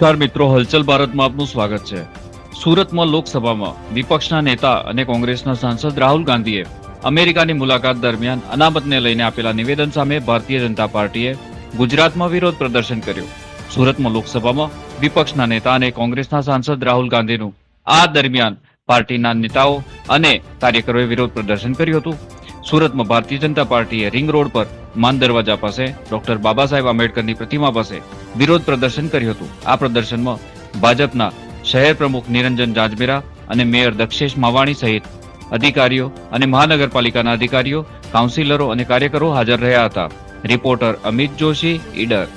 નમસ્કાર મિત્રો, હલચલ ભારતમાં આપનું સ્વાગત છે। સુરતમાં લોકસભામાં વિપક્ષના નેતા અને કોંગ્રેસના સાંસદ રાહુલ ગાંધીએ અમેરિકાની મુલાકાત દરમિયાન અનામતને લઈને આપેલા નિવેદન સામે ભારતીય જનતા પાર્ટીએ ગુજરાતમાં વિરોધ પ્રદર્શન કર્યું। સુરતમાં લોકસભામાં વિપક્ષના નેતા અને કોંગ્રેસના સાંસદ રાહુલ ગાંધીનું આ દરમિયાન પાર્ટીના નેતાઓ અને કાર્યકરોએ વિરોધ પ્રદર્શન કર્યું હતું। સુરતમાં ભારતીય જનતા પાર્ટીએ રિંગ રોડ પર માન દરવાજા પાસે ડોક્ટર બાબા સાહેબ આંબેડકરની પ્રતિમા પાસે વિરોધ પ્રદર્શન કર્યું હતું। આ પ્રદર્શનમાં ભાજપના શહેર પ્રમુખ નિરંજન જાંજમેરા અને મેયર દક્ષેશ માવાણી સહિત અધિકારીઓ અને મહાનગરપાલિકાના અધિકારીઓ, કાઉન્સિલરો અને કાર્યકરો હાજર રહ્યા હતા। રિપોર્ટર અમિત જોશી, ઈડર।